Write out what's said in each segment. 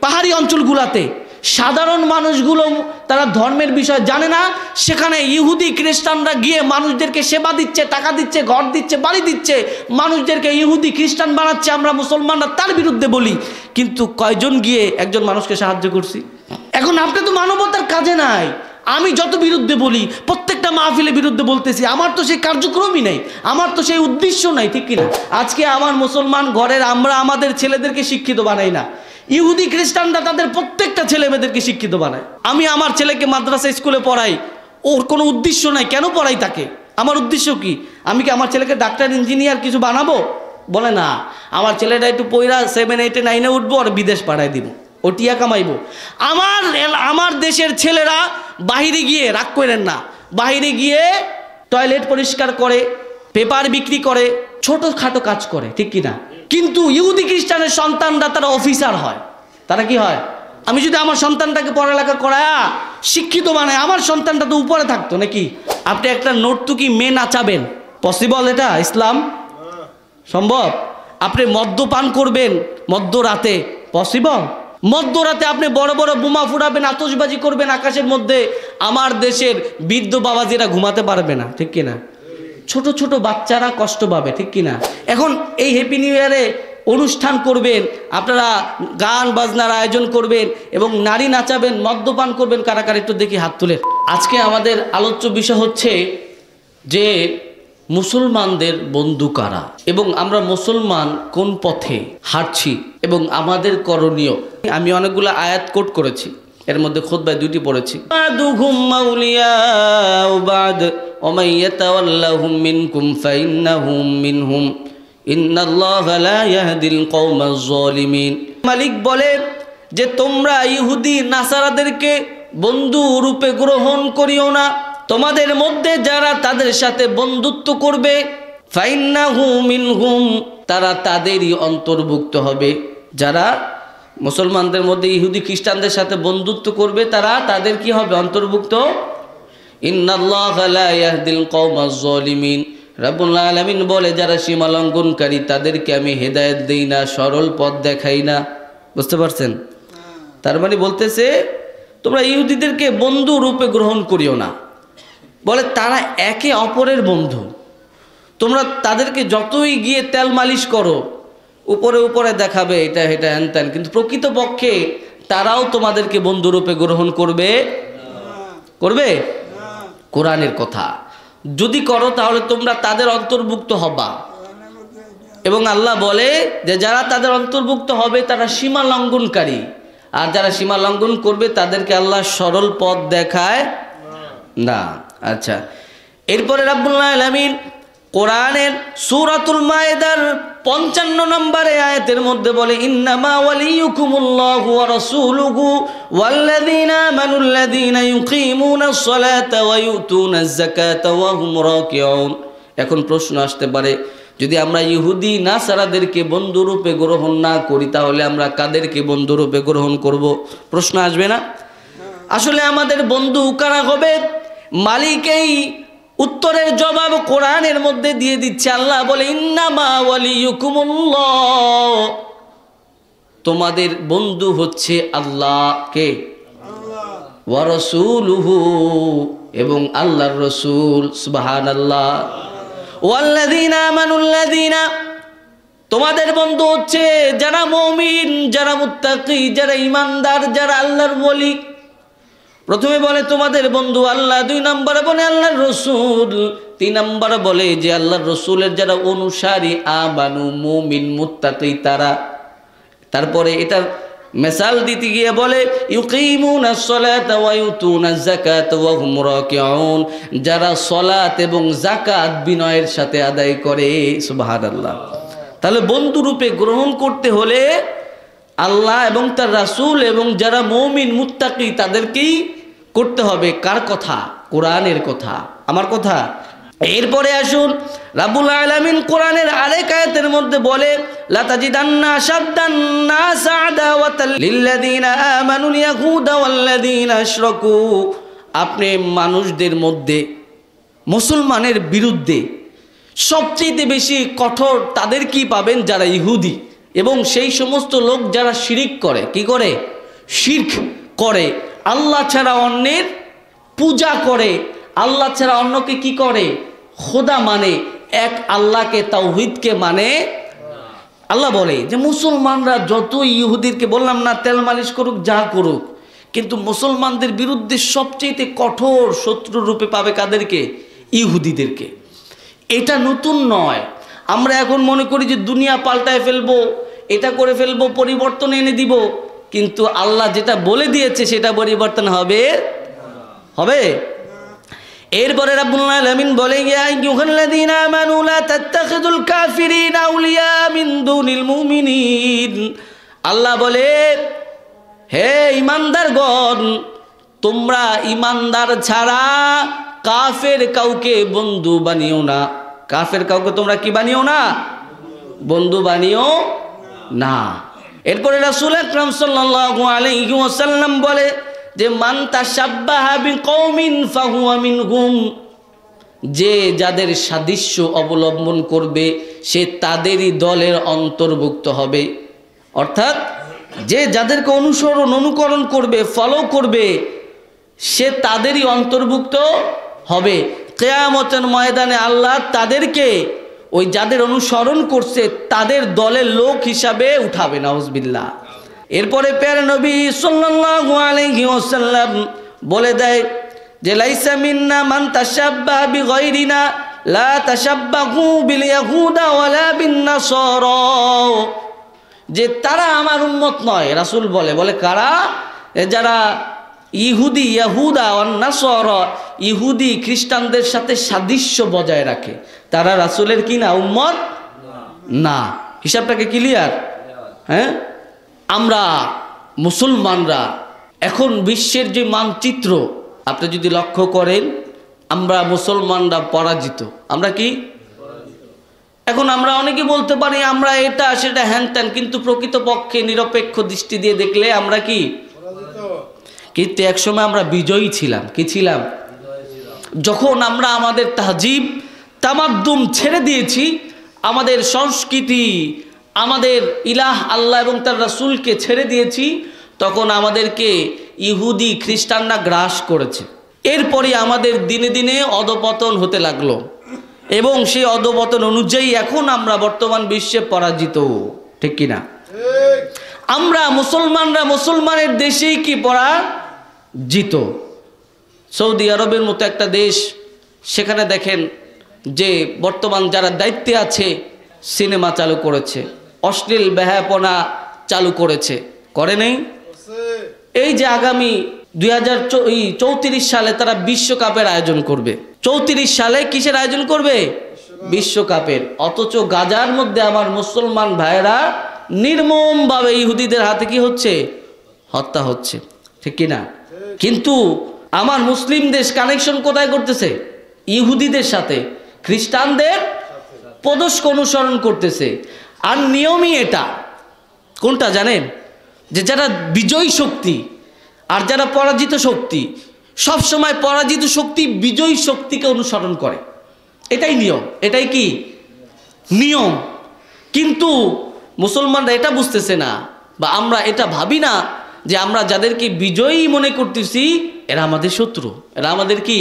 পাহাড়ি অঞ্চলগুলোতে সাধারণ মানুষগুলো তারা ধর্মের বিষয় জানে না, সেখানে ইহুদি খ্রিস্টানরা গিয়ে মানুষদেরকে সেবা দিচ্ছে, টাকা দিচ্ছে, ঘর দিচ্ছে, বাড়ি দিচ্ছে, মানুষদেরকে ইহুদি খ্রিস্টান বানাচ্ছে। আমরা মুসলমানরা তার বিরুদ্ধে বলি, কিন্তু কয়জন গিয়ে একজন মানুষকে সাহায্য করছি? এখন আপনি তো মানবতার কাজে নাই। আমি যত বিরুদ্ধে বলি, প্রত্যেকটা মাহফিলের বিরুদ্ধে বলতেছি, আমার তো সেই কার্যক্রমই নাই, আমার তো সেই উদ্দেশ্য নাই, ঠিক কিনা? আজকে আমার মুসলমান ঘরের আমরা আমাদের ছেলেদেরকে শিক্ষিত বানাই না, ইহুদি খ্রিস্টানরা তাদের প্রত্যেকটা ছেলে মেয়েদেরকে শিক্ষিত বানায়। আমি আমার ছেলেকে মাদ্রাসা স্কুলে পড়াই, ওর কোনো উদ্দেশ্য নাই, কেন পড়াই তাকে? আমার উদ্দেশ্য কি? আমি কি আমার ছেলেকে ডাক্তার ইঞ্জিনিয়ার কিছু বানাবো? বলে না, আমার ছেলেটা একটু পয়রা 7, 8, 9 উঠবো আর বিদেশ পাঠাই দিব, ও টিয়া কামাইবো। আমার দেশের ছেলেরা বাহিরে গিয়ে, রাগ করেন না, বাহিরে গিয়ে টয়লেট পরিষ্কার করে, পেপার বিক্রি করে, ছোটখাটো কাজ করে, ঠিক কিনা? কিন্তু ইহুদি খ্রিস্টানের সন্তানরা তারা অফিসার হয়। তারা কি হয়? আমি যদি আমার সন্তানটাকে পড়ালেখা করায় শিক্ষিত বানায়, আমার সন্তানটা তো উপরে থাকতো নাকি? আপনি একটা নর্তকী মেয়ে নাচাবেন, পসিবল এটা? ইসলাম সম্ভব? আপনি মদ্যপান করবেন মধ্যরাতে, পসিবল? মধ্যরাতে আপনি বড় বড় বোমা ফুটাবেন, আতশবাজি করবেন আকাশের মধ্যে, আমার দেশের বৃদ্ধ বাবাজিরা ঘুমাতে পারবে না, ঠিক কিনা? ছোট ছোট বাচ্চারা কষ্ট পাবে, ঠিক কিনা? এখন এই হ্যাপি নিউ ইয়ারে অনুষ্ঠান করবেন, আপনারা গান বাজনার আয়োজন করবেন এবং নারী নাচাবেন, মদ্যপান করবেন, কারা কারা একটু দেখি হাত তুলে। আজকে আমাদের আলোচ্য বিষয় হচ্ছে যে মুসলমানদের বন্ধু কারা এবং আমরা মুসলমান কোন পথে হাঁটছি এবং আমাদের করণীয়। আমি অনেকগুলো আয়াত কোট করেছি, এর মধ্যে খুতবায় 2টি পড়েছি। বাদুহুম মাউলিয়াউ বাদ ওয়া মান ইয়াতাওয়াল্লাহুম মিনকুম ফাইন্নাহুম মিনহুম ইন্নাল্লাহা লা ইয়াহদিল কওমাজ যালিমিন। মালিক বলে যে তোমরা ইহুদি নাসারাদেরকে বন্ধু রূপে গ্রহণ করিও না, তোমাদের মধ্যে যারা তাদের সাথে বন্ধুত্ব করবে ফাইন্নাহু মিনহুম, তারা তাদেরই অন্তর্ভুক্ত হবে। যারা মুসলমানদের মধ্যে ইহুদি খ্রিস্টানদের সাথে বন্ধুত্ব করবে তারা তাদের কি হবে? অন্তর্ভুক্ত। ইন্নাল্লাহা লা ইয়াহদিল কওমাজ যালিমিন, রাব্বুল আলামিন বলে যারা সীমা লঙ্ঘনকারী তাদেরকে আমি হেদায়েত দেই না, সরল পথ দেখাই না। বুঝতে পারছেন? তার মানে বলতেছে তোমরা ইহুদিদেরকে বন্ধু রূপে গ্রহণ করিও না, বলে তারা একে অপরের বন্ধু। তোমরা তাদেরকে যতই গিয়ে তেল মালিশ করো, উপরে উপরে দেখাবে এটা এটা হ্যান ত্যান, কিন্তু প্রকৃতপক্ষে তারাও তোমাদেরকে বন্ধুরূপে গ্রহণ করবে করবে কোরআনের কথা যদি করো তাহলে তোমরা তাদের অন্তর্ভুক্ত হবা। এবং আল্লাহ বলে যে যারা তাদের অন্তর্ভুক্ত হবে তারা সীমা লঙ্ঘনকারী, আর যারা সীমা লঙ্ঘন করবে তাদেরকে আল্লাহ সরল পথ দেখায় না। আচ্ছা, এরপরে রাব্বুল আলামিন কোরআনের সূরাতুল মায়েদার 55 নম্বরে আয়াতের মধ্যে বলে ইন্নামা ওয়ালিয়ুকুমুল্লাহু ওয়া রাসূলুহু ওয়াল্লাযীনা আমানুল্লাযীনা ইউকিমুনাস সালাতা ওয়া ইউতুনাজ যাকাতা ওয়া হুম রাকিউন। এখন প্রশ্ন আসতে পারে, যদি আমরা ইহুদি নাসারাদেরকে বন্ধুরূপে গ্রহণ না করি তাহলে আমরা কাদেরকে বন্ধুরূপে গ্রহণ করব? প্রশ্ন আসবে না? আসলে আমাদের বন্ধু কারা হবে? মালিকই উত্তরের জবাব কোরআনের মধ্যে দিয়ে দিচ্ছে। আল্লাহ বলে ইন্নামা ওয়ালিয়ুকুমুল্লাহ, তোমাদের বন্ধু হচ্ছে আল্লাহ। কে? ওয়া রাসূলুহু, এবং আল্লাহর রাসূল। সুবহানাল্লাহ। ওয়াল্লাযীনা আমানুল্লাযীনা, তোমাদের বন্ধু হচ্ছে যারা মুমিন, যারা মুত্তাকি, যারা ঈমানদার, যারা আল্লাহর ওলি। প্রথমে বলে তোমাদের বন্ধু আল্লাহ, 2 নম্বরে বলে আল্লাহর রসুল, 3 নম্বরে বলে যে আল্লাহর রসুলের যারা অনুসারী, আমানু মুমিন মুত্তাকি তারা। তারপরে এটা মিসাল দিতে গিয়ে বলে ইউকিমুনাস সালাতা ওয়া ইউতুনাজ যাকাতা ওয়া হুম রাকিউন, যারা সালাত এবং যাকাত বিনয়ের সাথে আদায় করে। সুবহানাল্লাহ। তাহলে বন্ধু রূপে গ্রহণ করতে হলে আল্লাহ এবং তার রাসূল এবং যারা মুমিন মুত্তাকি তাদেরকেই করতে হবে। কার কথা? কোরআনের কথা, আমার কথা। এরপরে আসুন, রাব্বুল আলামিন কোরআনের আরেক আয়াতের মধ্যে বলে লা তাজিদান্না শাদ্দান নাস আদাওয়াতাল লিল্লাযীনা আমানুল ইয়াহুদা ওয়াল্লাযীনা আশরাকু, আপনি মানুষদের মধ্যে মুসলমানের বিরুদ্ধে সবচেয়ে বেশি কঠোর তাদের কি পাবেন? যারা ইহুদি এবং সেই সমস্ত লোক যারা শিরিক করে, কি করে? শিরক করে, আল্লাহ ছাড়া অন্যের পূজা করে, আল্লাহ ছাড়া অন্যকে কি করে? খোদা মানে, এক আল্লাহকে তাওহীদকে মানে। আল্লাহ বলে যে মুসলমানরা যত ইহুদিরকে বললাম না তেল মালিশ করুক যা করুক, কিন্তু মুসলমানদের বিরুদ্ধে সবচেয়ে কঠোর শত্রু রূপে পাবে কাদেরকে? ইহুদিদেরকে। এটা নতুন নয়। আমরা এখন মনে করি যে দুনিয়া পাল্টায় ফেলবো, এটা করে ফেলবো, পরিবর্তন এনে দিব, কিন্তু আল্লাহ যেটা বলে দিয়েছে সেটা পরিবর্তন হবে হবে এরপরে রাব্বুল আলামিন বলে ইয়া আইয়ুহাল্লাযীনা আমানু লা তাত্তাখিযুল কাফিরিনা আউলিয়া মিন দুনিল মুমিনিন। আল্লাহ বলে হে ঈমানদারগণ, তোমরা ঈমানদার ছাড়া কাফের কাউকে বন্ধু বানিও না। কাফের কাউকে তোমরা কি বানিও না? বন্ধু বানিও না। এরপরে রাসূল আকরাম সাল্লাল্লাহু আলাইহি ওয়াসাল্লাম বলে যে মান তাশাব্বাহা বিকওমিন ফাহুয়া মিনহুম, যে যাদের সাদৃশ্য অবলম্বন করবে সে তাদেরই দলের অন্তর্ভুক্ত হবে। অর্থাৎ যে যাদেরকে অনুকরণ করবে, ফলো করবে, সে তাদেরই অন্তর্ভুক্ত হবে। কিয়ামতের ময়দানে আল্লাহ তাদেরকে ওই যাদের অনুসরণ করছে তাদের দলের লোক হিসাবে উঠাবে। নাউজুবিল্লাহ। এরপরে প্যারে নবী সাল্লাল্লাহু আলাইহি ওয়াসাল্লাম বলে দেয় যে লাইসা মিন্না মান তাশাব্বাহা বিগাইরিনা লা তাশাব্বাহু বিল ইয়াহুদা ওয়ালা বিন নাসারা, যে তারা আমার উম্মত নয়। রাসূল বলে কারা? যারা ইহুদি, ইয়াহুদা ওয়ান নাসারা, ইহুদি খ্রিস্টানদের সাথে সাদৃশ্য বজায় রাখে, তারা রাসূলের কি না? উম্মত না। হিসাবটাকে ক্লিয়ার? হ্যাঁ, আমরা মুসলমানরা এখন বিশ্বের যে মানচিত্র আপনি যদি লক্ষ্য করেন, আমরা মুসলমানরা পরাজিত। আমরা কি এখন আমরা অনেকে বলতে পারি আমরা এটা সেটা হ্যান ত্যান, কিন্তু প্রকৃতপক্ষে নিরপেক্ষ দৃষ্টি দিয়ে দেখলে আমরা কি? কিন্তু একসময় আমরা বিজয়ী ছিলাম। কি ছিলাম? যখন আমরা আমাদের তাহজিব তামাদ্দুম ছেড়ে দিয়েছি, আমাদের সংস্কৃতি, আমাদের ইলাহ আল্লাহ এবং তার রাসূলকে ছেড়ে দিয়েছি, তখন আমাদেরকে ইহুদি খ্রিস্টানরা গ্রাস করেছে। এরপরে আমাদের দিনে দিনে অধপতন হতে লাগলো, এবং সেই অধপতন অনুযায়ী এখন আমরা বর্তমান বিশ্বে পরাজিত। ঠিক কিনা? আমরা মুসলমানরা মুসলমানের দেশেই কি পরাজিত। সৌদি আরবের মতো একটা দেশ, সেখানে দেখেন যে বর্তমান যারা দায়িত্বে আছে সিনেমা চালু করেছে, অশ্লীল বেহায়াপনা চালু করেছে, করে নেই? এই যে আগামী 2034 সালে তারা বিশ্বকাপের আয়োজন করবে। 34 সালে কিসের আয়োজন করবে? বিশ্বকাপের। অথচ গাজার মধ্যে আমার মুসলমান ভাইয়েরা নির্মমভাবে ইহুদিদের হাতে কি হচ্ছে? হত্যা হচ্ছে। ঠিক কিনা? কিন্তু আমার মুসলিম দেশ কানেকশন কোথায় করতেছে? ইহুদিদের সাথে, খ্রিস্টানদের পদস্ক অনুসরণ করতেছে। আর নিয়মই এটা। কোনটা জানেন? যে যারা বিজয়ী শক্তি আর যারা পরাজিত শক্তি, সব সময় পরাজিত শক্তি বিজয়ী শক্তিকে অনুসরণ করে। এটাই নিয়ম। এটাই কি নিয়ম? কিন্তু মুসলমানরা এটা বুঝতেছে না, বা আমরা এটা ভাবি না যে আমরা যাদেরকে বিজয়ী মনে করতেছি এরা আমাদের শত্রু। এরা আমাদের কি?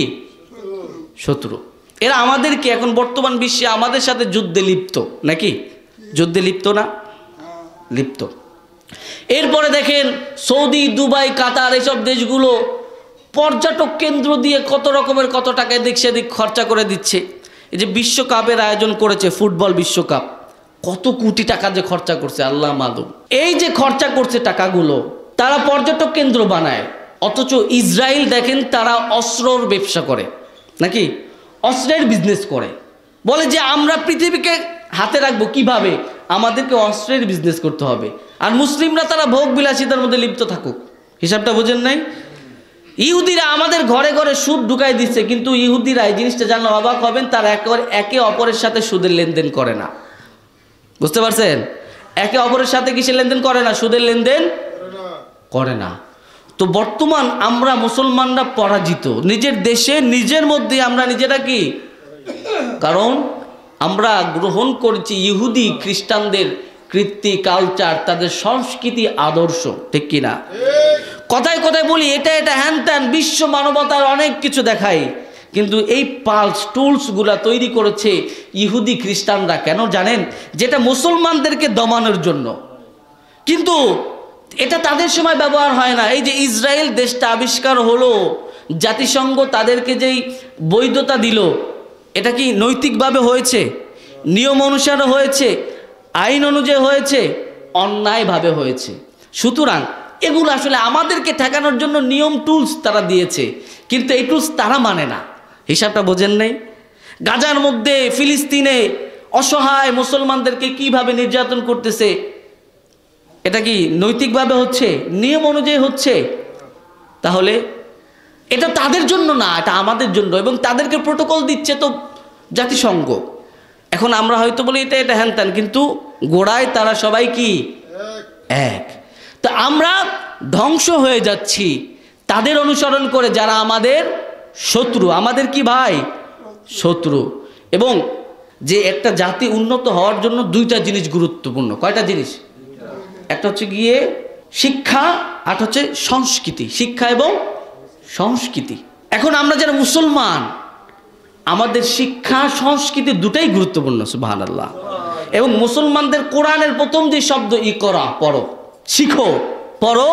শত্রু। এরা আমাদেরকে এখন বর্তমান বিশ্বে আমাদের সাথে যুদ্ধে লিপ্ত। নাকি? যুদ্ধে লিপ্ত না? লিপ্ত। এরপরে দেখেন সৌদি, দুবাই, কাতার, এসব দেশগুলো পর্যটক কেন্দ্র দিয়ে কত রকমের কত টাকা এদিক সেদিক খরচা করে দিচ্ছে। এই যে বিশ্বকাপের আয়োজন করেছে, ফুটবল বিশ্বকাপ, কত কোটি টাকা যে খরচা করছে আল্লাহ মালুম। এই যে খরচা করছে টাকাগুলো, তারা পর্যটক কেন্দ্র বানায়। অথচ ইসরায়েল দেখেন তারা অস্ত্রর ব্যবসা করে, নাকি অস্ত্রের বিজনেস করে। বলে যে আমরা পৃথিবীকে হাতে রাখবো কিভাবে? আমাদেরকে অস্ত্রের বিজনেস করতে হবে। আর মুসলিমরা তারা ভোগ বিলাসিতার মধ্যে লিপ্ত থাকুক। হিসাবটা বুঝেন নাই? ইহুদিরা আমাদের ঘরে ঘরে সুদ ঢুকাই দিচ্ছে, কিন্তু ইহুদিরা এই জিনিসটা জানলে অবাক হবেন, তারা একে অপরের সাথে সুদের লেনদেন করে না। বুঝতে পারছেন? একে অপরের সাথে কিসের লেনদেন করে না? সুদের লেনদেন করে না। তো বর্তমান আমরা মুসলমানরা পরাজিত নিজের দেশে, নিজের মধ্যে আমরা নিজেরা কি? কারণ আমরা গ্রহণ করেছি ইহুদি খ্রিস্টানদের কৃত্তি, কালচার, তাদের সংস্কৃতি, আদর্শ, ঠিক কিনা? কথায় কথায় বলি এটা হ্যান ত্যান, বিশ্ব মানবতার অনেক কিছু দেখাই, কিন্তু এই পালস টুলসগুলা তৈরি করেছে ইহুদি খ্রিস্টানরা। কেন জানেন? যেটা মুসলমানদেরকে দমানোর জন্য। কিন্তু এটা তাদের সময় ব্যবহার হয় না। এই যে ইসরায়েল দেশটা আবিষ্কার হলো, জাতিসংঘ তাদেরকে যেই বৈধতা দিল, এটা কি নৈতিকভাবে হয়েছে? নিয়ম অনুসারে হয়েছে? আইন অনুযায়ী হয়েছে? অন্যায়ভাবে হয়েছে। সুতরাং এগুলো আসলে আমাদেরকে ঠেকানোর জন্য নিয়ম টুলস তারা দিয়েছে, কিন্তু এই টুলস তারা মানে না। হিসাবটা বোঝেন নাই? গাজার মধ্যে, ফিলিস্তিনে অসহায় মুসলমানদেরকে কিভাবে নির্যাতন করতেছে, এটা কি নৈতিকভাবে হচ্ছে? নিয়ম অনুযায়ী হচ্ছে? তাহলে এটা তাদের জন্য না, এটা আমাদের জন্য, এবং তাদেরকে প্রোটোকল দিচ্ছে তো জাতিসংঘ। এখন আমরা হয়তো বলি এটা হ্যান ত্যান, কিন্তু গোড়ায় তারা সবাই কি এক। তো আমরা ধ্বংস হয়ে যাচ্ছি তাদের অনুসরণ করে, যারা আমাদের শত্রু। আমাদের কি ভাই? শত্রু। এবং যে একটা জাতি উন্নত হওয়ার জন্য দুইটা জিনিস গুরুত্বপূর্ণ। কয়টা জিনিস? একটা হচ্ছে গিয়ে শিক্ষা, আর হচ্ছে সংস্কৃতি। শিক্ষা এবং সংস্কৃতি। এখন আমরা যারা মুসলমান, আমাদের শিক্ষা সংস্কৃতি দুটাই গুরুত্বপূর্ণ। সুবহানাল্লাহ। এবং মুসলমানদের কোরআনের প্রথম যে শব্দ ইকরা, পড়ো, শিখো, পড়ো,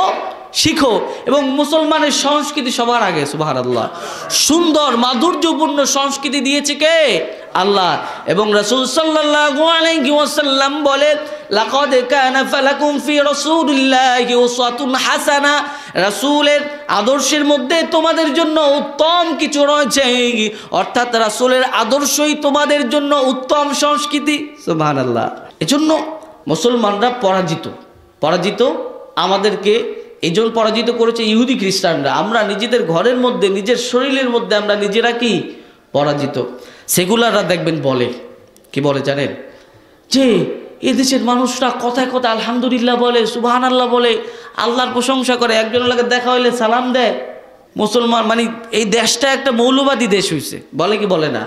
শিখো। এবং মুসলমানের সংস্কৃতি সবার আগে। সুবহানাল্লাহ। সুন্দর মাধুর্যপূর্ণ সংস্কৃতি দিয়েছে কে? আল্লাহ। এবং রাসূল সাল্লাল্লাহু আলাইহি ওয়াসাল্লাম বলেন, লাকাদ কানা ফালাকুম ফি রাসূলিল্লাহি উসওয়াতুন হাসানা। রাসূলের আদর্শের মধ্যে তোমাদের জন্য উত্তম কিছু রয়েছে, অর্থাৎ রাসূলের আদর্শই তোমাদের জন্য উত্তম সংস্কৃতি। সুবহানাল্লাহ। এজন্য মুসলমানরা পরাজিত আমাদেরকে এজন্য পরাজিত করেছে ইহুদি খ্রিস্টানরা। আমরা নিজেদের ঘরের মধ্যে, নিজের শরীরের মধ্যে আমরা নিজেরা কি পরাজিত। সেগুলাররা দেখবেন বলে, কি বলে জানেন? যে এদেশের মানুষরা কথায় কথায় আলহামদুলিল্লাহ বলে, সুবহানাল্লাহ বলে, আল্লাহর প্রশংসা করে। একজনের লাগে দেখা হইলে সালাম দেয়। মুসলমান মানে এই দেশটা একটা মৌলবাদী দেশ হয়েছে, বলে কি বলে না?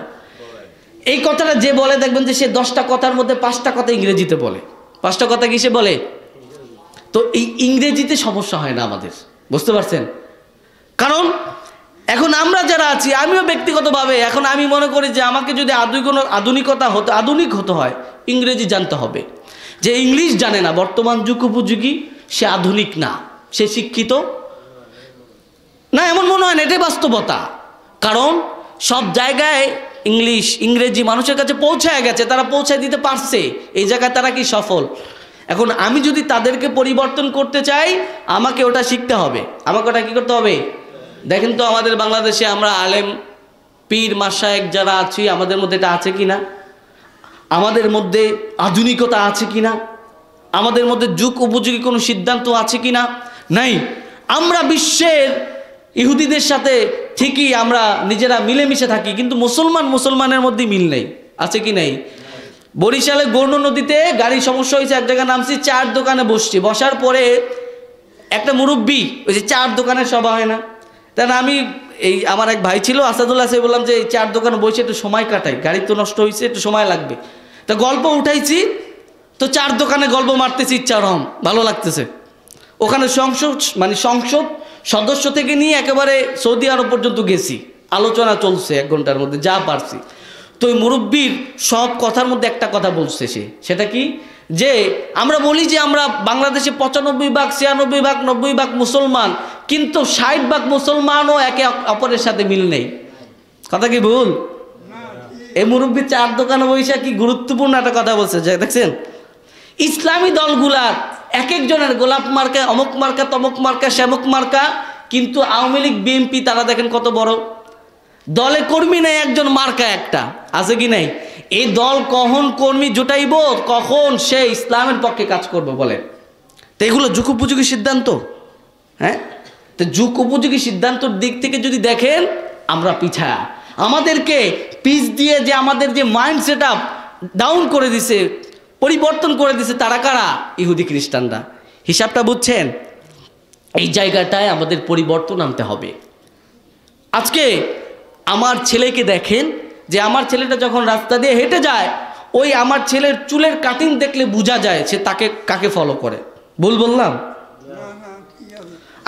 এই কথাটা যে বলে দেখবেন যে সে 10টা কথার মধ্যে 5টা কথা ইংরেজিতে বলে। 5টা কথা কিসে বলে? তো এই ইংরেজিতে সমস্যা হয় না আমাদের, বুঝতে পারছেন? কারণ এখন আমরা যারা আছি, আমিও ব্যক্তিগতভাবে এখন আমি মনে করি যে আমাকে যদি আধুনিক হতে হয়, ইংরেজি জানতে হবে। যে ইংলিশ জানে না, বর্তমান যুগ উপযোগী, সে আধুনিক না, সে শিক্ষিত না, এমন মনে হয় না। এটাই বাস্তবতা। কারণ সব জায়গায় ইংরেজি মানুষের কাছে পৌঁছায় গেছে, তারা পৌঁছায় দিতে পারছে, এই জায়গায় তারা কি সফল। এখন আমি যদি তাদেরকে পরিবর্তন করতে চাই, আমাকে ওটা শিখতে হবে। আমাকে ওটা কি করতে হবে? দেখেন তো আমাদের বাংলাদেশে আমরা আলেম, পীর, মাশায়েখ যারা আছি, আমাদের মধ্যে এটা আছে কিনা? আমাদের মধ্যে আধুনিকতা আছে কিনা? আমাদের মধ্যে যুগ উপযোগী কোনো সিদ্ধান্ত আছে কিনা? নাই। আমরা বিশ্বের ইহুদিদের সাথে ঠিকই আমরা নিজেরা মিলেমিশে থাকি, কিন্তু মুসলমানের মধ্যে মিল নেই। আছে কি নাই? বরিশালে গৌর নদীতে গাড়ির সমস্যা হয়েছে, এক জায়গায় নামছি, 4 দোকানে বসছি। বসার পরে একটা মুরব্বী, ওই যে 4 দোকানের সভা হয় না, তাই আমি আমার এক ভাই ছিল আসাদুল্লাহ, সে বললাম যে এই 4 দোকানে বসে একটু সময় কাটাই, গাড়ি তো নষ্ট হয়েছে, একটু সময় লাগবে। তা গল্প উঠাইছি, তো 4 দোকানে গল্প মারতেছি, ইচ্ছা রহম, ভালো লাগতেছে। ওখানে সংসদ সদস্য থেকে নিয়ে একেবারে সৌদি আরব পর্যন্ত গেছি, আলোচনা চলছে 1 ঘন্টার মধ্যে, যা পারছি। তো ওই মুরব্বীর সব কথার মধ্যে একটা কথা বলছে সেটা কি? যে আমরা বলি যে আমরা বাংলাদেশে 95 ভাগ, 96 ভাগ, 90 ভাগ মুসলমান, কিন্তু 60 ভাগ মুসলমানও একে অপরের সাথে মিল নেই। কথা কি ভুল? এই মুরব্বী 4 দোকানে বৈশা কি গুরুত্বপূর্ণ একটা কথা বলছে, যে দেখছেন ইসলামী দলগুলার এক একজনের গোলাপ মার্কা, অমুক মার্কা, তমুক মার্কা, শ্যামক মার্কা, কিন্তু আওয়ামী লীগ, বিএনপি তারা দেখেন কত বড় দলে কর্মী নেই, একজন মার্কা একটা আছে কি নাই? এই দল কখন কর্মী জোটাইব, কখন সে ইসলামের পক্ষে কাজ করবে বলেন? তো এগুলো যুগ উপযোগী সিদ্ধান্ত। হ্যাঁ, তো যুগ উপযোগী সিদ্ধান্তর দিক থেকে যদি দেখেন আমরা পিছা, আমাদেরকে পিছ দিয়ে যে আমাদের যে মাইন্ড সেট আপ ডাউন করে দিছে, পরিবর্তন করে দিছে, তারা কারা? ইহুদি খ্রিস্টানরা। হিসাবটা বুঝছেন? এই জায়গাটায় আমাদের পরিবর্তন আনতে হবে। আজকে আমার ছেলেকে দেখেন, যে আমার ছেলেটা যখন রাস্তা দিয়ে হেঁটে যায়, ওই আমার ছেলের চুলের কাটিং দেখলে বোঝা যায় সে কাকে ফলো করে। বললাম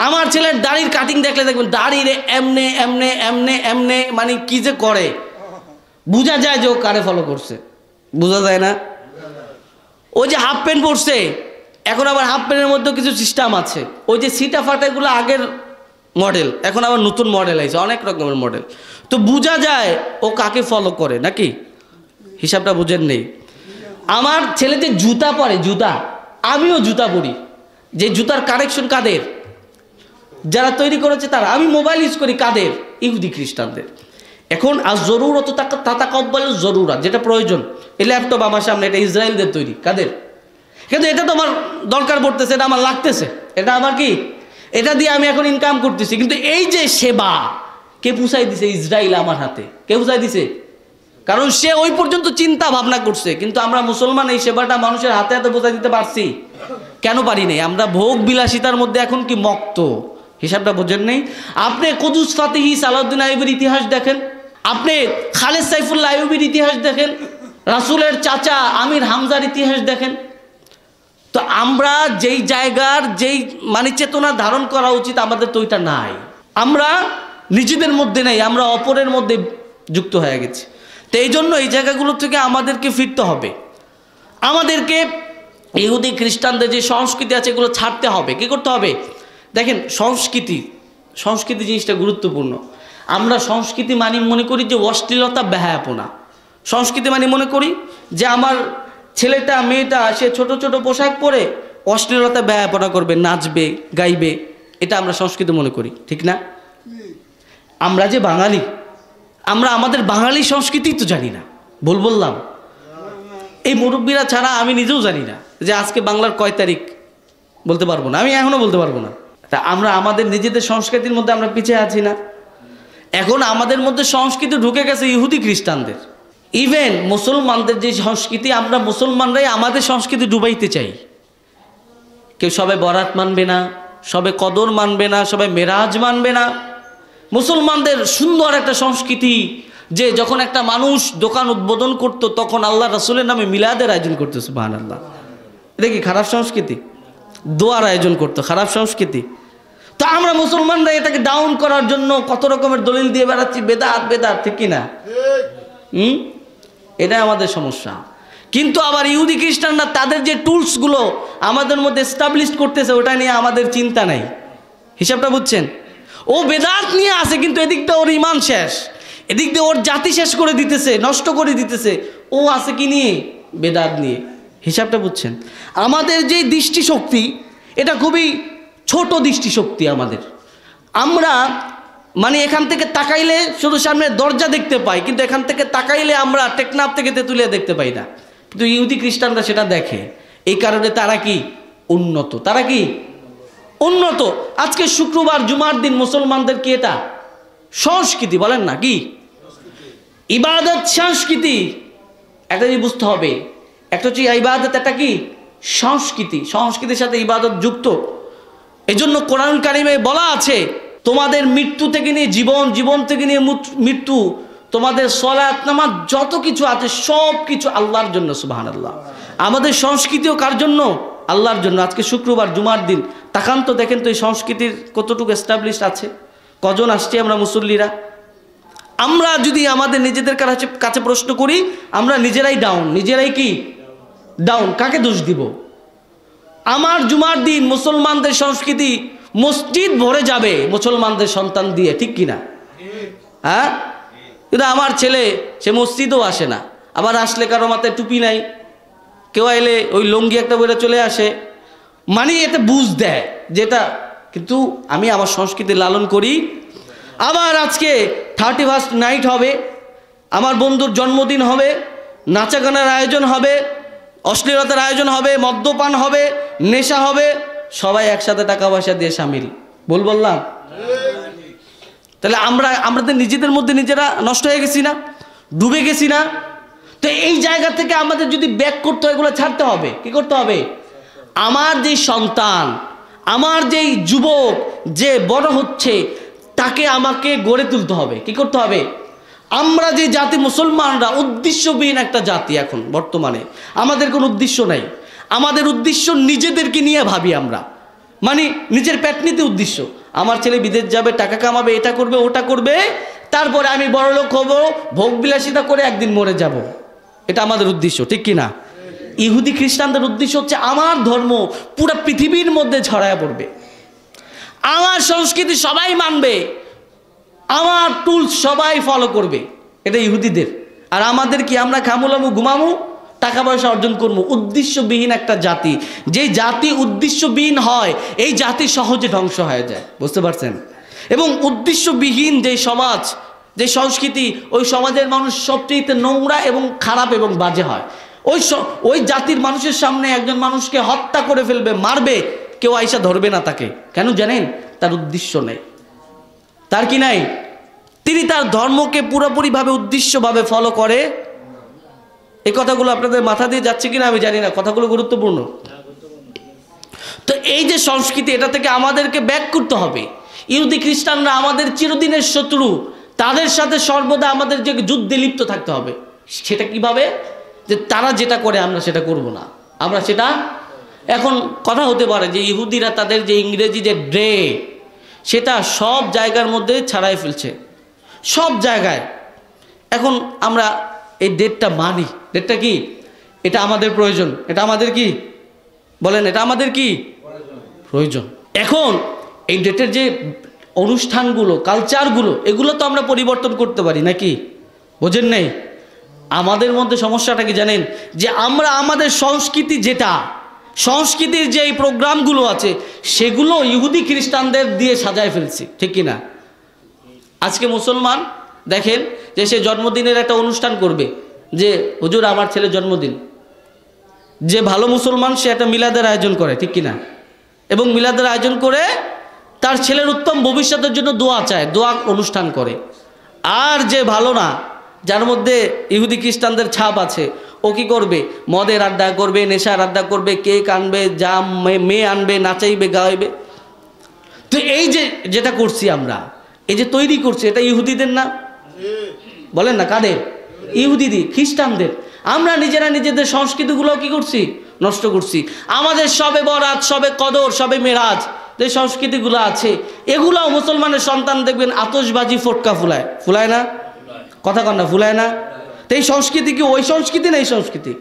আমার ছেলের দাড়ির কাটিং দেখলে দেখবেন দাড়িরে এমনে এমনে এমনে এমনে মানে কি যে করে বোঝা যায় যে ও কারে ফলো করছে। বোঝা যায় না? ওই যে হাফ প্যান্ট পরছে, এখন আবার হাফ প্যান্টের মধ্যে কিছু সিস্টেম আছে। ওই যে সিটা ফাটাগুলো আগের মডেল, এখন আবার নতুন মডেল আছে, অনেক রকমের মডেল। তো বোঝা যায় ও কাকে ফলো করে নাকি? হিসাবটা বুঝেন নেই। আমার ছেলে যে জুতা পরে, জুতা আমিও জুতা পরি, যে জুতার কারেকশন কাদের? যারা তৈরি করেছে তারা। আমি মোবাইল ইউজ করি কাদের? ইহুদি খ্রিস্টানদের। এখন আর জরুরত তাতা কব্বাল জরুরা, যেটা প্রয়োজন। এই ল্যাপটপ আমার সামনে, এটা ইসরায়েলদের তৈরি। কাদের? কিন্তু এটা তো আমার দরকার পড়তেছে, এটা আমার লাগতেছে, এটা আমার কি, এটা দিয়ে আমি এখন ইনকাম করতেছি। কিন্তু এই যে সেবা কে পুষাই দিছে? ইসরায়েল আমার হাতে। কে পুষাই দিছে? কারণ সে ওই পর্যন্ত চিন্তা ভাবনা করছে। কিন্তু আমরা মুসলমান এই সেবাটা মানুষের হাতে হাতে বোঝাই দিতে পারছি কেন? পারি নাই। আমরা ভোগ বিলাসিতার মধ্যে এখন কি মক্ত। হিসাবটা বোঝেন নেই। আপনি কুদুস ফাতিহি সালাউদ্দিন আইয়ুবীর ইতিহাস দেখেন, আপনি খালেদ সাইফুল্লাহ আইয়ুবীর ইতিহাস দেখেন, রাসূলের চাচা আমির হামজার ইতিহাস দেখেন। তো আমরা যেই জায়গার যেই মানে চেতনা ধারণ করা উচিত আমাদের তো ওইটা নাই। আমরা নিজেদের মধ্যে নাই, আমরা অপরের মধ্যে যুক্ত হয়ে গেছি। তো এই জন্য এই জায়গাগুলো থেকে আমাদেরকে ফিরতে হবে। আমাদেরকে ইহুদি খ্রিস্টানদের যে সংস্কৃতি আছে এগুলো ছাড়তে হবে। কি করতে হবে? দেখেন, সংস্কৃতি জিনিসটা গুরুত্বপূর্ণ। আমরা সংস্কৃতি মানি মনে করি যে অশ্লীলতা, বেহায়াপনা। সংস্কৃতি মানি মনে করি যে আমার ছেলেটা মেয়েটা সে ছোট ছোট পোশাক পরে অশ্লীলতা বেহায়াপনা করবে, নাচবে গাইবে, এটা আমরা সংস্কৃতি মনে করি। ঠিক না? আমরা যে বাঙালি, আমরা আমাদের বাঙালি সংস্কৃতি তো জানি না। বললাম এই মুরব্বীরা ছাড়া আমি নিজেও জানি না যে আজকে বাংলার কয় তারিখ, বলতে পারবো না, আমি এখনো বলতে পারবো না। তা আমরা আমাদের নিজেদের সংস্কৃতির মধ্যে আমরা পিছিয়ে আছি না? এখন আমাদের মধ্যে সংস্কৃতি ঢুকে গেছে ইহুদি খ্রিস্টানদের। ইভেন মুসলমানদের যে সংস্কৃতি, আমরা মুসলমানরাই আমাদের সংস্কৃতি ডুবাইতে চাই। কেউ সবাই বরাত মানবে না, সবাই কদর মানবে না, সবাই মেরাজ মানবে না। মুসলমানদের সুন্দর একটা সংস্কৃতি যে যখন একটা মানুষ দোকান উদ্বোধন করত তখন আল্লাহ রাসূলের নামে মিলাদের আয়োজন করতো। সুবহানাল্লাহ। এটা কি খারাপ সংস্কৃতি? দোয়ার আয়োজন করতো, খারাপ সংস্কৃতি। তো আমরা মুসলমানরা এটাকে ডাউন করার জন্য কত রকমের দলিল দিয়ে বেড়াচ্ছি, বেদাত বেদাত, ঠিক কিনা? এটা আমাদের সমস্যা। কিন্তু আবার ইহুদি খ্রিস্টানরা তাদের যে টুলসগুলো আমাদের মধ্যে এস্টাবলিশ করতেছে ওটা নিয়ে আমাদের চিন্তা নাই। হিসাবটা বুঝছেন? ও বেদাত নিয়ে আসে কিন্তু এদিক দিয়ে ওর ইমান শেষ, এদিক দিয়ে ওর জাতি শেষ করে দিতেছে, নষ্ট করে দিতেছে। ও আছে কি নিয়ে? বেদাত নিয়ে। হিসাবটা বুঝছেন? আমাদের যে দৃষ্টিশক্তি এটা খুবই ছোট দৃষ্টিশক্তি আমাদের। আমরা মানে এখান থেকে তাকাইলে শুধু সামনে দরজা দেখতে পাই, কিন্তু এখান থেকে তাকাইলে আমরা টেকনাফ থেকে তেঁতুলিয়া দেখতে পাই না। কিন্তু ইহুদি খ্রিস্টানরা সেটা দেখে। এই কারণে তারা কি উন্নত, তারা কি উন্নত। আজকে শুক্রবার জুমার দিন মুসলমানদের কি এটা সংস্কৃতি বলেন না? কি ইবাদত সংস্কৃতি? একটা জিনিস বুঝতে হবে, একটা হচ্ছে ইবাদত, একটা কি সংস্কৃতি। সংস্কৃতির সাথে ইবাদত যুক্ত। এই জন্য কোরআন কারিমে বলা আছে তোমাদের মৃত্যু থেকে নিয়ে জীবন, জীবন থেকে নিয়ে মৃত্যু, তোমাদের সালাত নামাজ যত কিছু আছে সব কিছু আল্লাহর জন্য। সুবহানাল্লাহ। আমাদের সংস্কৃতিও কার জন্য? আল্লাহর জন্য। আজকে শুক্রবার জুমার দিন, তাকান তো দেখেন তো এই সংস্কৃতির কতটুকু এস্টাবলিশ আছে, কজন আসছে আমরা মুসল্লিরা। আমরা যদি আমাদের নিজেদের কাছে প্রশ্ন করি, আমরা নিজেরাই ডাউন। নিজেরাই কি ডাউন? কাকে দোষ দিব? আমার জুমার দিন মুসলমানদের সংস্কৃতি, মসজিদ ভরে যাবে মুসলমানদের সন্তান দিয়ে, ঠিক কিনা? হ্যাঁ, কিন্তু আমার ছেলে সে মসজিদও আসে না, আবার আসলে কারো মাথায় টুপি নাই, কেউ আইলে ওই লুঙ্গি একটা বইটা চলে আসে, মানে এটা বুঝ দেয় যেটা। কিন্তু আমি আমার সংস্কৃতি লালন করি। আবার আজকে 31st নাইট হবে, আমার বন্ধুর জন্মদিন হবে, নাচা গানের আয়োজন হবে, অশ্লীলতার আয়োজন হবে, মদ্যপান হবে, নেশা হবে, সবাই একসাথে টাকা পয়সা দিয়ে সামিল। বললাম তাহলে আমাদের নিজেদের মধ্যে নিজেরা নষ্ট হয়ে গেছি না? ডুবে গেছি না? তো এই জায়গা থেকে আমাদের যদি ব্যাক করতে হয়, এগুলো ছাড়তে হবে। কি করতে হবে? আমার যেই সন্তান, আমার যেই যুবক যে বড় হচ্ছে তাকে আমাকে গড়ে তুলতে হবে। কি করতে হবে? আমরা যে জাতি মুসলমানরা উদ্দেশ্যবিহীন একটা জাতি। এখন বর্তমানে আমাদের কোনো উদ্দেশ্য নাই। আমাদের উদ্দেশ্য নিজেদেরকে নিয়ে ভাবি আমরা, মানে নিজের পেট নিতে উদ্দেশ্য। আমার ছেলে বিদেশ যাবে, টাকা কামাবে, এটা করবে, ওটা করবে, তারপরে আমি বড়লোক হব, ভোগ বিলাসিতা করে একদিন মরে যাব। এটা আমাদের উদ্দেশ্য, ঠিক কি না? ইহুদি খ্রিস্টানদের উদ্দেশ্য হচ্ছে আমার ধর্ম পুরো পৃথিবীর মধ্যে ছড়ায় পড়বে, আমার সংস্কৃতি সবাই মানবে, আমার টুলস সবাই ফলো করবে। এটা ইহুদিদের। আর আমাদের কি? আমরা খামুলামু, ঘুমামু, টাকা পয়সা অর্জন করবো। উদ্দেশ্যবিহীন একটা জাতি। যে জাতি উদ্দেশ্যবিহীন হয়, এই জাতি সহজে ধ্বংস হয়ে যায়। বুঝতে পারছেন? এবং উদ্দেশ্যবিহীন যে সমাজ, যে সংস্কৃতি, ওই সমাজের মানুষ সবচেয়ে নোংরা এবং খারাপ এবং বাজে হয়। ওই জাতির মানুষের সামনে একজন মানুষকে হত্যা করে ফেলবে, মারবে, কেউ আইসা ধরবে না তাকে। কেন জানেন? তার উদ্দেশ্য নেই। তার কি নাই? তিনি তার ধর্মকে পুরোপুরিভাবে উদ্দেশ্যভাবে ফলো করে। এই কথাগুলো আপনাদের মাথা দিয়ে যাচ্ছে কিনা আমি জানি না, কথাগুলো গুরুত্বপূর্ণ। তো এই যে সংস্কৃতি, এটা থেকে আমাদেরকে ব্যাক করতে হবে। ইহুদি খ্রিস্টানরা আমাদের চিরদিনের শত্রু, তাদের সাথে সর্বদা আমাদের যে যুদ্ধে লিপ্ত থাকতে হবে। সেটা কিভাবে? যে তারা যেটা করে আমরা সেটা করব না, আমরা সেটা। এখন কথা হতে পারে যে ইহুদিরা তাদের যে ইংরেজি যে ড্রে, সেটা সব জায়গার মধ্যে ছাড়াই ফেলছে, সব জায়গায়। এখন আমরা এই ডেটটা মানি। ডেটটা কি? এটা আমাদের প্রয়োজন। এটা আমাদের কি বলেন? এটা আমাদের কি প্রয়োজন? এখন এই ডেটের যে অনুষ্ঠানগুলো, কালচারগুলো, এগুলো তো আমরা পরিবর্তন করতে পারি নাকি? বোঝেন নেই? আমাদের মধ্যে সমস্যাটা কি জানেন? যে আমরা আমাদের সংস্কৃতি, যেটা সংস্কৃতির যে এই প্রোগ্রামগুলো আছে, সেগুলো ইহুদি খ্রিস্টানদের দিয়ে সাজায় ফেলছি, ঠিক কি না? আজকে মুসলমান দেখেন যে সে জন্মদিনের একটা অনুষ্ঠান করবে, যে হুজুর আমার ছেলের জন্মদিন। যে ভালো মুসলমান সে একটা মিলাদের আয়োজন করে, ঠিক কি না? এবং মিলাদের আয়োজন করে তার ছেলের উত্তম ভবিষ্যতের জন্য দোয়া চায়, দোয়া অনুষ্ঠান করে। আর যে ভালো না, যার মধ্যে ইহুদি খ্রিস্টানদের ছাপ আছে, ও কি করবে? মদের আড্ডা করবে, নেশার আড্ডা করবে, কেক আনবে, যা মেয়ে আনবে, নাচাইবে, গাইবে। তো এই যে যেটা করছি আমরা, এই যে তৈরি করছি, এটা ইহুদিদের না? বলেন না কাদের? ইহুদিদের, খ্রিস্টানদের। আমরা নিজেরা নিজেদের সংস্কৃতিগুলো কি করছি? নষ্ট করছি। আমাদের সবে বরাত, সবে কদর, সবে মেরাজ, যে সংস্কৃতিগুলো আছে, এগুলাও মুসলমানের সন্তান দেখবেন আতশবাজি, ফটকা ফুলায়। ফুলায় না? কথা কন না, ফুলায় না? তো এই সংস্কৃতি কি ওই সংস্কৃতি না? এই সংস্কৃতি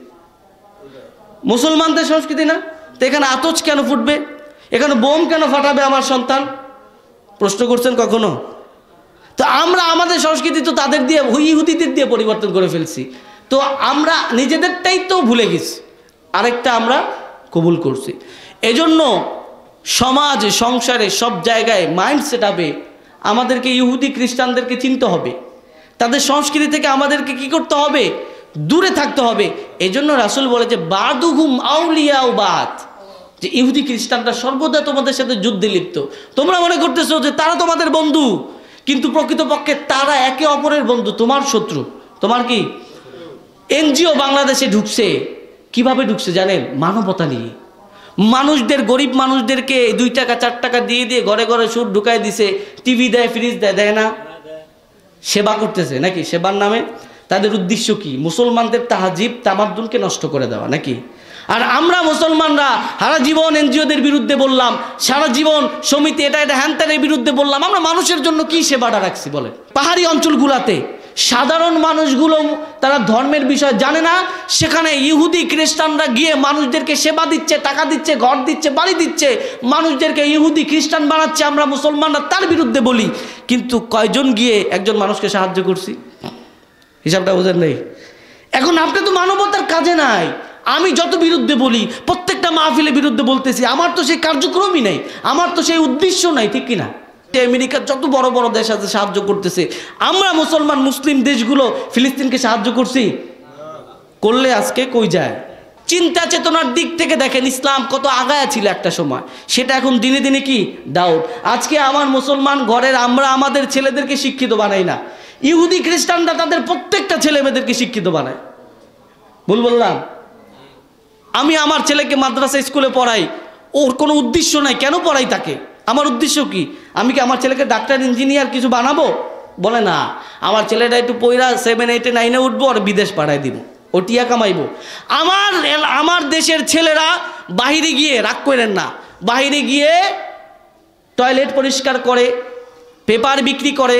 মুসলমানদের সংস্কৃতি না? তো এখানে আতশ কেন ফুটবে? এখানে বোম কেন ফাটাবে আমার সন্তান? প্রশ্ন করছেন কখনো? তো আমরা আমাদের সংস্কৃতি তো তাদের দিয়ে, ইহুদিদের দিয়ে পরিবর্তন করে ফেলছি। তো আমরা নিজেদেরটাই তো ভুলে গেছি, আরেকটা আমরা কবুল করছি। এজন্য সমাজে, সংসারে, সব জায়গায় মাইন্ড সেট আপে আমাদেরকে ইহুদি খ্রিস্টানদেরকে চিনতে হবে। তাদের সংস্কৃতি থেকে আমাদেরকে কি করতে হবে? দূরে থাকতে হবে। এজন্য রাসূল বলে যে বাদুহুম আউলিয়াউ বাদ, যে ইহুদি খ্রিস্টানরা সর্বদা তোমাদের সাথে যুদ্ধে লিপ্ত। তোমরা মনে করতেছো যে তারা তোমাদের বন্ধু, কিন্তু প্রকৃতপক্ষে তারা একে অপরের বন্ধু, তোমার শত্রু। তোমার কি? এনজিও বাংলাদেশে ঢুকছে, কিভাবে ঢুকছে জানেন? মানবতা নিয়ে। মানুষদের, গরিব মানুষদেরকে 2 টাকা 4 টাকা দিয়ে দিয়ে ঘরে ঘরে সুদ ঢুকায় দিছে, টিভি দেয়, ফ্রিজ দেয়, দেয় না? সেবা করতেছে নাকি? সেবার নামে তাদের উদ্দেশ্য কি? মুসলমানদের তাহাজিব তামাদ্দুনকে নষ্ট করে দেওয়া নাকি? আর আমরা মুসলমানরা সারা জীবন এনজিওদের বিরুদ্ধে বললাম, সারা জীবন সমিতি এটা হ্যানত্যানের বিরুদ্ধে বললাম। আমরা মানুষের জন্য কি সেবাটা রাখছি বলে? পাহাড়ি অঞ্চলগুলোতে সাধারণ মানুষগুলো তারা ধর্মের বিষয় জানে না, সেখানে ইহুদি খ্রিস্টানরা গিয়ে মানুষদেরকে সেবা দিচ্ছে, টাকা দিচ্ছে, ঘর দিচ্ছে, বাড়ি দিচ্ছে, মানুষদেরকে ইহুদি খ্রিস্টান বানাচ্ছে। আমরা মুসলমানরা তার বিরুদ্ধে বলি, কিন্তু কয়জন গিয়ে একজন মানুষকে সাহায্য করছি? হিসাবটা বোঝেন নেই। এখন আপনি তো মানবতার কাজে নাই। আমি যত বিরুদ্ধে বলি, প্রত্যেকটা মাহফিলের বিরুদ্ধে বলতেছি, আমার তো সেই কার্যক্রমই নাই, আমার তো সেই উদ্দেশ্য নাই, ঠিক কিনা? আমেরিকার যত বড় বড় দেশ আছে সাহায্য করতেছে, আমরা মুসলমান মুসলিম দেশগুলো ফিলিস্তিনকে সাহায্য করছি? করলে আজকে কই যায়? চিন্তা চেতনার দিক থেকে দেখেন ইসলাম কত আগায়া ছিল একটা সময়, সেটা এখন দিনে দিনে কি ডাউন। আজকে আমার মুসলমান ঘরের আমরা আমাদের ছেলেদেরকে শিক্ষিত বানাই না, ইহুদি খ্রিস্টানরা তাদের প্রত্যেকটা ছেলে মেয়েদেরকে শিক্ষিত বানায়। ভুল বললাম? আমি আমার ছেলেকে মাদ্রাসা স্কুলে পড়াই, ওর কোনো উদ্দেশ্য নাই, কেন পড়াই তাকে? আমার উদ্দেশ্য কি? আমি কি আমার ছেলেকে ডাক্তার, ইঞ্জিনিয়ার কিছু বানাবো? বলে না, আমার ছেলেটা একটু পয়রা 7, 8, 9 উঠবো আর বিদেশ পাঠাই দিব, ও টিয়া কামাইবো। আমার দেশের ছেলেরা বাহিরে গিয়ে, রাগ করেন না, বাহিরে গিয়ে টয়লেট পরিষ্কার করে, পেপার বিক্রি করে,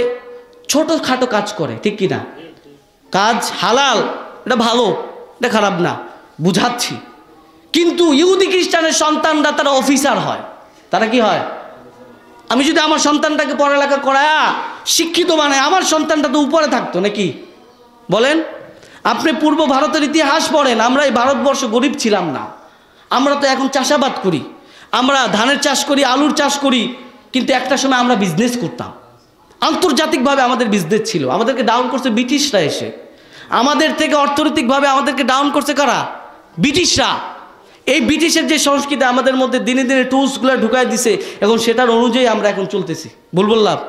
ছোটোখাটো কাজ করে, ঠিক কিনা? কাজ হালাল, এটা ভালো, এটা খারাপ না, বুঝাচ্ছি। কিন্তু ইহুদি খ্রিস্টানের সন্তানরা তারা অফিসার হয়। তারা কি হয়? আমি যদি আমার সন্তানটাকে পড়ালেখা করায়া শিক্ষিত বানায়, আমার সন্তানটা তো উপরে থাকতো নাকি? বলেন। আপনি পূর্ব ভারতের ইতিহাস পড়েন, আমরা এই ভারতবর্ষ গরিব ছিলাম না। আমরা তো এখন চাষাবাদ করি, আমরা ধানের চাষ করি, আলুর চাষ করি, কিন্তু একটা সময় আমরা বিজনেস করতাম, আন্তর্জাতিকভাবে আমাদের বিজনেস ছিল। আমাদেরকে ডাউন করছে ব্রিটিশরা এসে, আমাদের থেকে অর্থনৈতিকভাবে আমাদেরকে ডাউন করছে কারা? ব্রিটিশরা। এই ব্রিটিশের যে সংস্কৃতি আমাদের মধ্যে দিনে দিনে টুলসগুলো ঢুকাই দিছে, এখন সেটার অনুযায়ী আমরা এখন চলতেছি। বললাম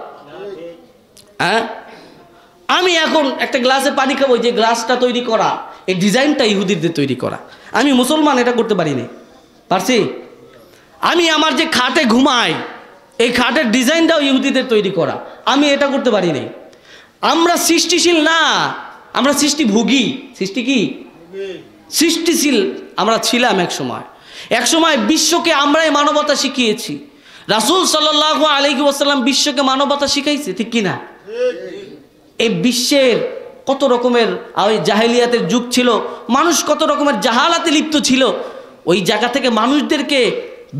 হ্যাঁ, আমি এখন একটা গ্লাসে পানি খাবো, যে গ্লাসটা তৈরি করা, এই ডিজাইনটা ইহুদিদের তৈরি করা। আমি মুসলমান, এটা করতে পারি না, পারছি? আমি আমার যে খাটে ঘুমাই, এই খাটের ডিজাইনটাও ইহুদিদের তৈরি করা, আমি এটা করতে পারি না। আমরা সৃষ্টিশীল না, আমরা সৃষ্টিভোগী। সৃষ্টি কি? সৃষ্টিশীল আমরা ছিলাম এক সময় বিশ্বকে আমরাই মানবতা শিখিয়েছি। রাসূল সাল্লাল্লাহু আলাইহি ওয়াসাল্লাম বিশ্বকে মানবতা শিখাইছে, ঠিক কিনা? এই বিশ্বের কত রকমের জাহেলিয়াতের যুগ ছিল, মানুষ কত রকমের জাহালাতে লিপ্ত ছিল, ওই জায়গা থেকে মানুষদেরকে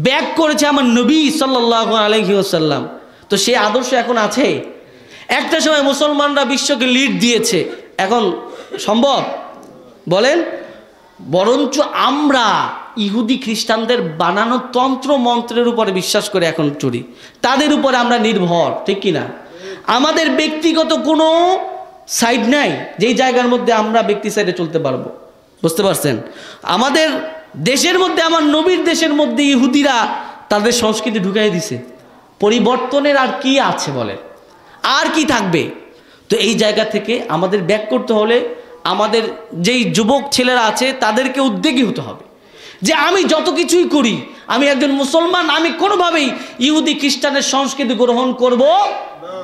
ব্যাক করেছে আমার নবী সাল্লাল্লাহু আলাইহি ওয়াসাল্লাম। তো সেই আদর্শ এখন আছে। একটা সময় মুসলমানরা বিশ্বকে লিড দিয়েছে, এখন সম্ভব? বলেন। বরঞ্চ আমরা ইহুদি খ্রিস্টানদের বানানো তন্ত্র মন্ত্রের উপরে বিশ্বাস করে এখন চলি, তাদের উপরে আমরা নির্ভর, ঠিক কিনা? আমাদের ব্যক্তিগত কোনো সাইড নাই যেই জায়গার মধ্যে আমরা ব্যক্তি সাইডে চলতে পারবো। বুঝতে পারছেন? আমাদের দেশের মধ্যে, আমার নবীর দেশের মধ্যে ইহুদিরা তাদের সংস্কৃতি ঢুকাই দিছে। পরিবর্তনের আর কি আছে বলেন? আর কি থাকবে? তো এই জায়গা থেকে আমাদের ব্যাক করতে হলে আমাদের যেই যুবক ছেলেরা আছে তাদেরকে উদ্যোগী হতে হবে যে আমি যত কিছুই করি, আমি একজন মুসলমান, আমি কোনোভাবেই ইহুদি খ্রিস্টানের সংস্কৃতি গ্রহণ করব না।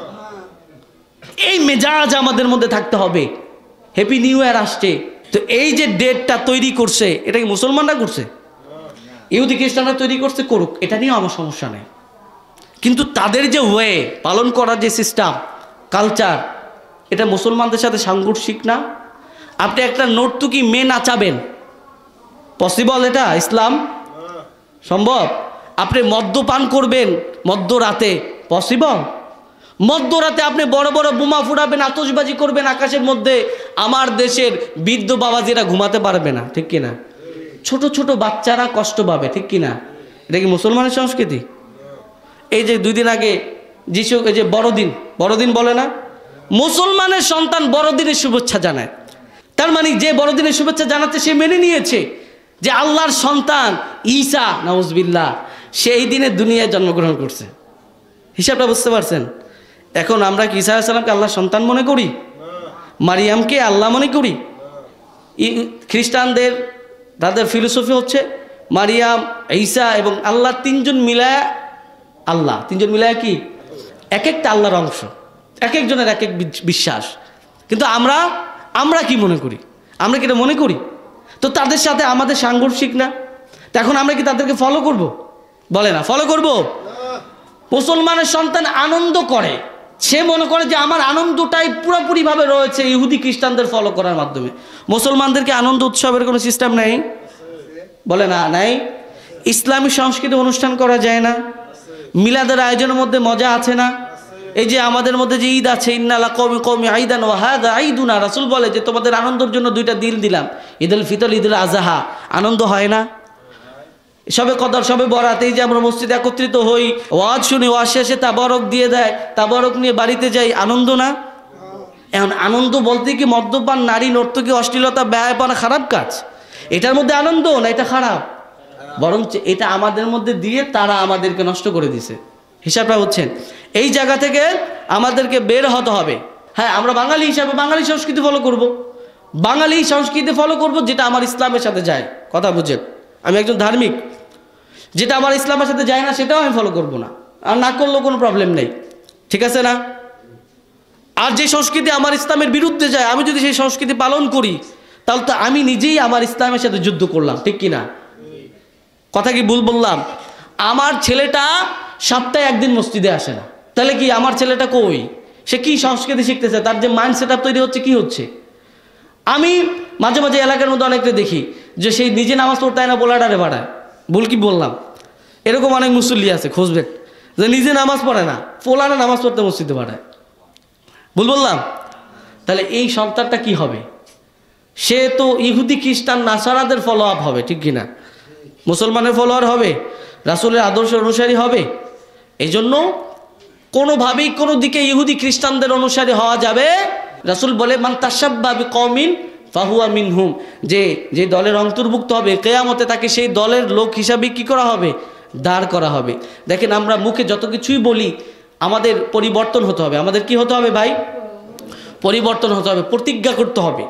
এই মেজাজ আমাদের মধ্যে থাকতে হবে। হ্যাপি নিউ ইয়ার আসছে, তো এই যে ডেটটা তৈরি করছে, এটা কি মুসলমানরা করছে? ইহুদি খ্রিস্টানরা তৈরি করছে, করুক, এটা নিয়েও আমার সমস্যা নেই। কিন্তু তাদের যে ওয়ে পালন করার যে সিস্টেম, কালচার, এটা মুসলমানদের সাথে সাংঘর্ষিক না? আপনি একটা নর্তকী মেয়ে নাচাবেন, পসিবল? এটা ইসলাম সম্ভব? আপনি মদ্যপান করবেন মধ্যরাতে, পসিবল? মধ্যরাতে আপনি বড় বড় বোমা ফুটাবেন, আতশবাজি করবেন আকাশের মধ্যে, আমার দেশের বৃদ্ধ বাবাজিরা ঘুমাতে পারবে না, ঠিক কিনা? ছোট ছোট বাচ্চারা কষ্ট পাবে, ঠিক কিনা? এটা কি মুসলমানের সংস্কৃতি? এই যে 2 দিন আগে যিশু, এই যে বড়দিন বলে না, মুসলমানের সন্তান বড়দিনের শুভেচ্ছা জানায়। তার মানে যে বড়দিনের শুভেচ্ছা জানাচ্ছে সে মেনে নিয়েছে যে আল্লাহর সন্তান ঈসা নাউজুবিল্লাহ সেই দিনে দুনিয়ায় জন্মগ্রহণ করছে। হিসাবটা বুঝতে পারছেন? এখন আমরা কি ঈসা আলাইহিস সালামকে আল্লাহর সন্তান মনে করি? মারিয়ামকে আল্লাহ মনে করি? খ্রিস্টানদের তাদের ফিলোসফি হচ্ছে মারিয়াম, ঈসা এবং আল্লাহ 3 জন মিলায় আল্লাহ। 3 জন মিলায় কি? এক একটা আল্লাহর অংশ, এক একজনের এক এক বিশ্বাস। কিন্তু আমরা কি মনে করি? আমরা কি এটা মনে করি? তো তাদের সাথে আমাদের সাংঘর্ষিক না? তো এখন আমরা কি তাদেরকে ফলো করব? বলে না, ফলো করব? মুসলমানের সন্তান আনন্দ করে, সে মনে করে যে আমার আনন্দটাই পুরোপুরিভাবে রয়েছে ইহুদি খ্রিস্টানদের ফলো করার মাধ্যমে। মুসলমানদেরকে আনন্দ উৎসবের কোনো সিস্টেম নেই? বলে না, নাই। ইসলামী সংস্কৃতি অনুষ্ঠান করা যায় না? মিলাদের আয়োজনের মধ্যে মজা আছে না? এই যে আমাদের মধ্যে যে ঈদ আছে, ইন্নালা কওমি কওমি আইদান ওয়া হাদা আইদুনা, রাসূল বলে যে তোমাদের আনন্দের জন্য 2টা দিন দিলাম, ঈদুল ফিতর, ঈদুল আযহা। আনন্দ হয় না? সবে কদর, সবে বরাত, এই যে আমরা মসজিদে একত্রিত হই, ওয়াজ শুনি, ওয়াজ শেষে তাবারক দিয়ে দেয়, তাবারক নিয়ে বাড়িতে যাই, আনন্দ না? এখন আনন্দ বলতে কি মদ্যপান, নারী, নর্তকী, অশ্লীলতা, ব্যয়পনা খারাপ কাজ? এটার মধ্যে আনন্দ না, এটা খারাপ? বরঞ্চ এটা আমাদের মধ্যে দিয়ে তারা আমাদেরকে নষ্ট করে দিছে। হিসাবটা হচ্ছেন, এই জায়গা থেকে আমাদেরকে বের হতে হবে। হ্যাঁ, আমরা বাঙালি হিসাবে বাঙালি সংস্কৃতি ফলো করব, বাঙালি সংস্কৃতি ফলো করব যেটা আমার ইসলামের সাথে যায়। কথা বুঝেন? আমি একজন ধার্মিক, যেটা আমার ইসলামের সাথে যায় না সেটাও আমি ফলো করব না, আর না করলেও কোনো প্রবলেম নেই, ঠিক আছে না? আর যে সংস্কৃতি আমার ইসলামের বিরুদ্ধে যায়, আমি যদি সেই সংস্কৃতি পালন করি, তাহলে তো আমি নিজেই আমার ইসলামের সাথে যুদ্ধ করলাম, ঠিক কিনা? কথা কি ভুল বললাম? আমার ছেলেটা সপ্তাহে একদিন মসজিদে আসে না, তাহলে কি আমার ছেলেটা কই? সে কি সংস্কৃতি শিখতেছে? তার যে মাইন্ড সেট আপ তৈরি হচ্ছে, কি হচ্ছে? আমি মাঝে মাঝে এলাকার মধ্যে অনেকটা দেখি যে সেই নিজে নামাজ পড়তে হয় না, বোলাডারে বাড়ায়। ভুল কি বললাম? এরকম অনেক মুসল্লি আছে, খুঁজবেন, যে নিজে নামাজ পড়ে না, পোলারা নামাজ পড়তে মসজিদে বাড়ায়। ভুল বললাম? তাহলে এই সন্তানটা কি হবে? সে তো ইহুদি খ্রিস্টান নাসারাদের ফলো আপ হবে, ঠিক কিনা? মুসলমানের ফলোয়ার হবে, রাসূলের আদর্শ অনুসারী হবে। এই জন্য কোনোভাবেই কোনো দিকে ইহুদি খ্রিস্টানদের অনুসারী হওয়া যাবে। রাসূল বলে, মান তাশাব্বা বিকওমিন ফাহুয়া মিনহুম, যে দলের অন্তর্ভুক্ত হবে কিয়ামতে তাকে সেই দলের লোক হিসাবে কি করা হবে? দাঁড় করা হবে। দেখেন, আমরা মুখে যত কিছুই বলি, আমাদের পরিবর্তন হতে হবে। আমাদের কি হতে হবে ভাই? পরিবর্তন হতে হবে, প্রতিজ্ঞা করতে হবে,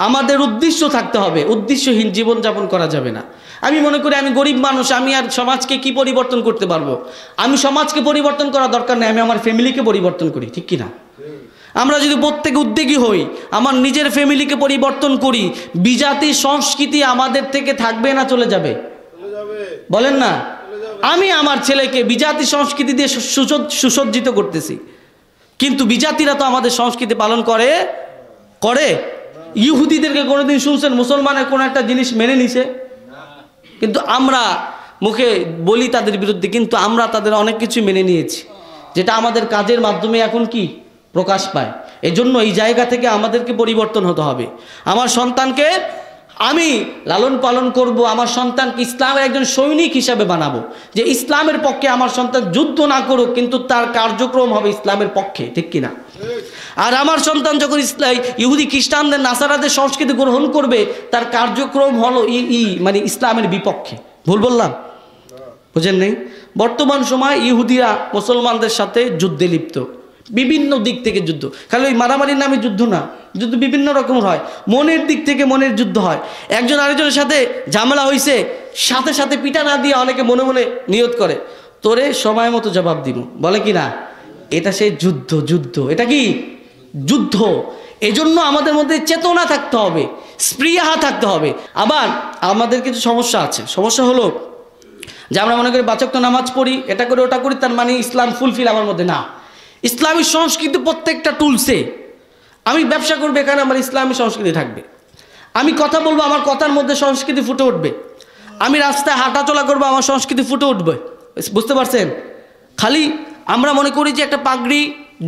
আমাদের উদ্দেশ্য থাকতে হবে। উদ্দেশ্যহীন জীবনযাপন করা যাবে না। আমি মনে করি আমি গরিব মানুষ, আমি আর সমাজকে কি পরিবর্তন করতে পারবো? আমি সমাজকে পরিবর্তন করা দরকার নেই, আমি আমার ফ্যামিলিকে পরিবর্তন করি, ঠিক কিনা? আমরা যদি প্রত্যেকে উদ্যোগী হই, আমার নিজের ফ্যামিলিকে পরিবর্তন করি, বিজাতি সংস্কৃতি আমাদের থেকে থাকবে না চলে যাবে? বলেন না? আমি আমার ছেলেকে বিজাতি সংস্কৃতি দিয়ে সুসজ্জিত করতেছি, কিন্তু বিজাতিরা তো আমাদের সংস্কৃতি পালন করে। ইহুদিদেরকে কোনোদিন শুনছেন মুসলমানের কোনো একটা জিনিস মেনে নিছে? কিন্তু আমরা মুখে বলি তাদের বিরুদ্ধে, কিন্তু আমরা তাদের অনেক কিছু মেনে নিয়েছি, যেটা আমাদের কাজের মাধ্যমে এখন কি প্রকাশ পায়। এজন্য এই জায়গা থেকে আমাদেরকে পরিবর্তন হতে হবে। আমার সন্তানকে আমি লালন পালন করব, আমার সন্তানকে ইসলামের একজন সৈনিক হিসাবে বানাবো, যে ইসলামের পক্ষে আমার সন্তান যুদ্ধ না করুক, কিন্তু তার কার্যক্রম হবে ইসলামের পক্ষে, ঠিক কিনা? আর আমার সন্তান যখন ইহুদি খ্রিস্টানদের নাসারাদের সংস্কৃতি গ্রহণ করবে, তার কার্যক্রম হলো মানে ইসলামের বিপক্ষে। ভুল বললাম? বুঝেন নেই? বর্তমান সময় ইহুদিরা মুসলমানদের সাথে যুদ্ধে লিপ্ত, বিভিন্ন দিক থেকে যুদ্ধ। খালি ওই মারামারির নামে যুদ্ধ না, যুদ্ধ বিভিন্ন রকম হয়। মনের দিক থেকে মনের যুদ্ধ হয়। একজন আরেকজনের সাথে ঝামেলা হয়েছে, সাথে সাথে পিটা না দিয়ে অনেকে মনে মনে নিয়ত করে, তোরে সময় মতো জবাব দিব, বলে কি না? এটা সেই যুদ্ধ, এটা কি যুদ্ধ। এজন্য আমাদের মধ্যে চেতনা থাকতে হবে, স্পৃহা থাকতে হবে। আবার আমাদের কিছু সমস্যা আছে। সমস্যা হলো যে আমরা মনে করি 5 ওয়াক্ত নামাজ পড়ি, এটা করি ওটা করি, তার মানে ইসলাম ফুলফিল আমার মধ্যে না। ইসলামী সংস্কৃতি প্রত্যেকটা টুলসে। আমি ব্যবসা করবো, এখানে আমার ইসলামী সংস্কৃতি থাকবে। আমি কথা বলবো, আমার কথার মধ্যে সংস্কৃতি ফুটে উঠবে। আমি রাস্তায় হাঁটাচলা করবো, আমার সংস্কৃতি ফুটে উঠবে। বুঝতে পারছেন? খালি আমরা মনে করি যে একটা পাগড়ি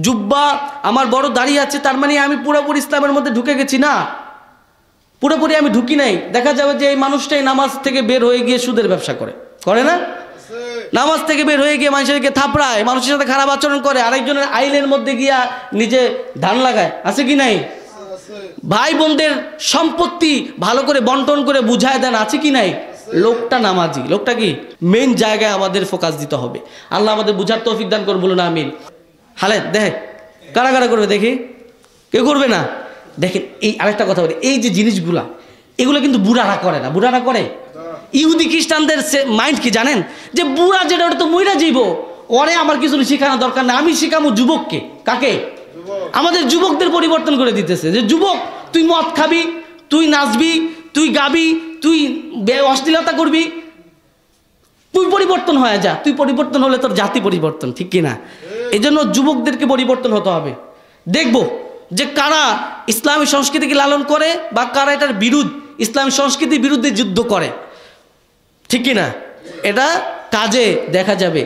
জুব্বা আমার বড় দাঁড়িয়ে আছে, তার মানে আমি পুরোপুরি ইসলামের মধ্যে ঢুকে গেছি। না, পুরোপুরি আমি ঢুকি নাই। দেখা যাবে যে এই মানুষটাই নামাজ থেকে বের হয়ে গিয়ে সুদের ব্যবসা করে না? নামাজ থেকে বের হয়ে গিয়ে মানুষদেরকে থাপড়ায়, মানুষের সাথে খারাপ আচরণ করে, আরেকজনের আইলের মধ্যে গিয়া নিজে ধান লাগায়, আছে কি নাই? ভাই বোনদের সম্পত্তি ভালো করে বন্টন করে বুঝায় দেন, আছে কি নাই? লোকটা নামাজি, লোকটা কি? মেইন জায়গায় আমাদের ফোকাস দিতে হবে। আল্লাহ আমাদের বুঝার তৌফিক দান করুন, বলুন আমিন। হালে দেখ কারা কারা করবে, দেখি কেউ করবে না। দেখেন, এই আরেকটা কথা বলি, এই যে জিনিসগুলা, এগুলো কিন্তু বুড়ারা করে না। বুড়ারা করে? ইহুদি খ্রিস্টানদের মাইন্ড কি জানেন? যে বুড়া যেটা, ওটা তো মইরা যাইব, ওরে আমার কিছু শেখানো দরকার না, আমি শিখামো যুবককে। কাকে? আমাদের যুবকদের পরিবর্তন করে দিতেছে, যে যুবক তুই মদ খাবি, তুই নাচবি, তুই গাবি, তুই অশ্লীলতা করবি, তুই পরিবর্তন হয়ে যা। তুই পরিবর্তন হলে তোর জাতি পরিবর্তন, ঠিক কিনা? এই জন্য যুবকদেরকে পরিবর্তন হতে হবে। দেখবো যে কারা ইসলামী সংস্কৃতিকে লালন করে বা কারা এটার ইসলামী সংস্কৃতির বিরুদ্ধে যুদ্ধ করে, ঠিক কিনা? এটা কাজে দেখা যাবে।